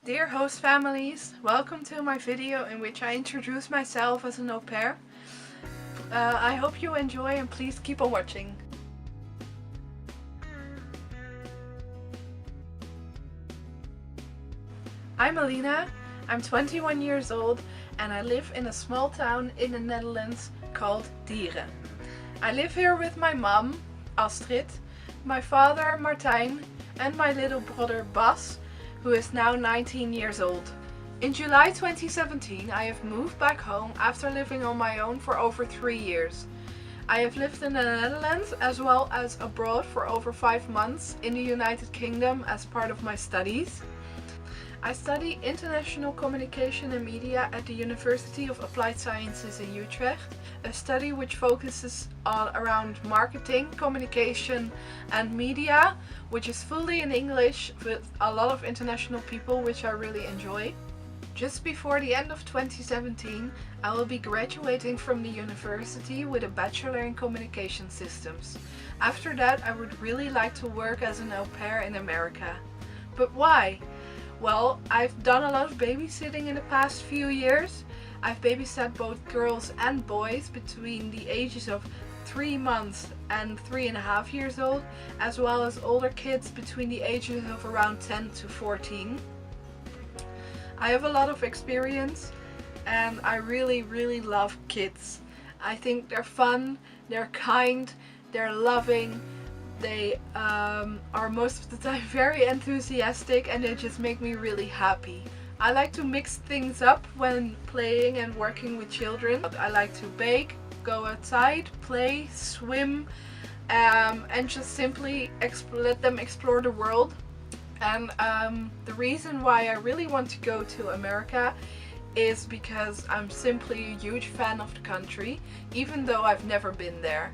Dear host families, welcome to my video in which I introduce myself as an au pair. I hope you enjoy and please keep on watching. I'm Alina, I'm 21 years old and I live in a small town in the Netherlands called Dieren. I live here with my mom, Astrid, my father, Martijn, and my little brother, Bas, who is now 19 years old. In July 2017 I have moved back home after living on my own for over 3 years. I have lived in the Netherlands as well as abroad for over 5 months in the United Kingdom as part of my studies. I study International Communication and Media at the University of Applied Sciences in Utrecht, a study which focuses around marketing, communication and media, which is fully in English with a lot of international people, which I really enjoy. Just before the end of 2017, I will be graduating from the university with a bachelor in communication systems. After that, I would really like to work as an au pair in America. But why? Well, I've done a lot of babysitting in the past few years. I've babysat both girls and boys between the ages of 3 months and 3.5 years old, as well as older kids between the ages of around 10 to 14. I have a lot of experience and I really love kids. I think they're fun, they're kind, they're loving. They are most of the time very enthusiastic and they just make me really happy. I like to mix things up when playing and working with children. I like to bake, go outside, play, swim, and just simply let them explore the world. And the reason why I really want to go to America is because I'm simply a huge fan of the country, even though I've never been there.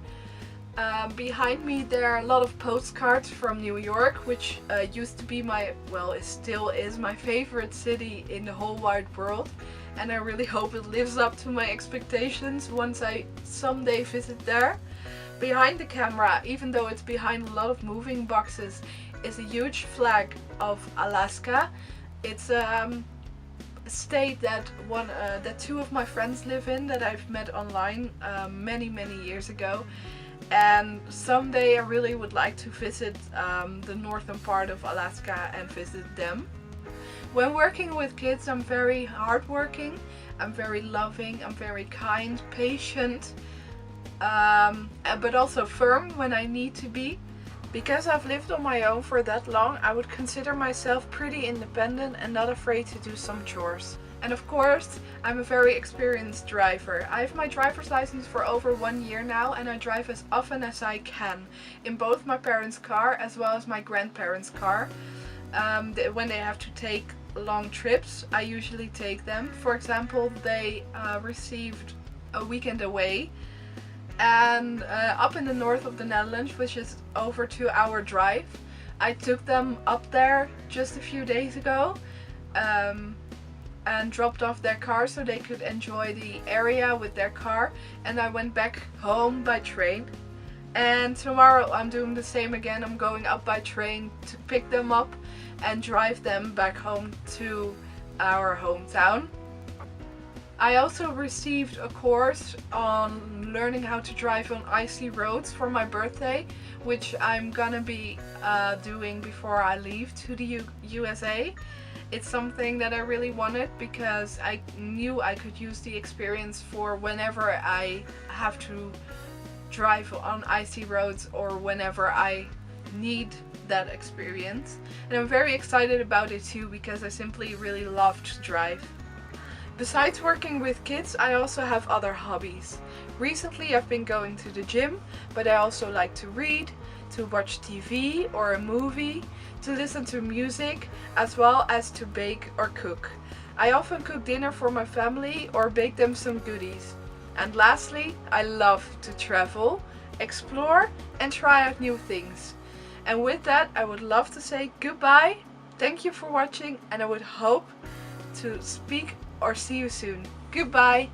Behind me there are a lot of postcards from New York, which used to be it still is my favorite city in the whole wide world, and I really hope it lives up to my expectations once I someday visit there. Behind the camera, even though it's behind a lot of moving boxes, is a huge flag of Alaska. It's a state that two of my friends live in that I've met online many years ago. And someday I really would like to visit the northern part of Alaska and visit them. When working with kids, I'm very hardworking, I'm very loving, I'm very kind, patient, but also firm when I need to be. Because I've lived on my own for that long, I would consider myself pretty independent and not afraid to do some chores. And of course, I'm a very experienced driver. I have my driver's license for over 1 year now and I drive as often as I can in both my parents' car as well as my grandparents' car. When they have to take long trips, I usually take them. For example, they received a weekend away and up in the north of the Netherlands, which is over 2-hour drive. I took them up there just a few days ago and dropped off their car so they could enjoy the area with their car, and I went back home by train. And tomorrow I'm doing the same again. I'm going up by train to pick them up and drive them back home to our hometown. I also received a course on learning how to drive on icy roads for my birthday, which I'm gonna be doing before I leave to the USA. It's something that I really wanted because I knew I could use the experience for whenever I have to drive on icy roads or whenever I need that experience. And I'm very excited about it too because I simply really love to drive. Besides working with kids, I also have other hobbies. Recently I've been going to the gym, but I also like to read, to watch TV or a movie, to listen to music, as well as to bake or cook. I often cook dinner for my family or bake them some goodies. And lastly, I love to travel, explore and try out new things. And with that, I would love to say goodbye, thank you for watching, and I would hope to speak or see you soon. Goodbye!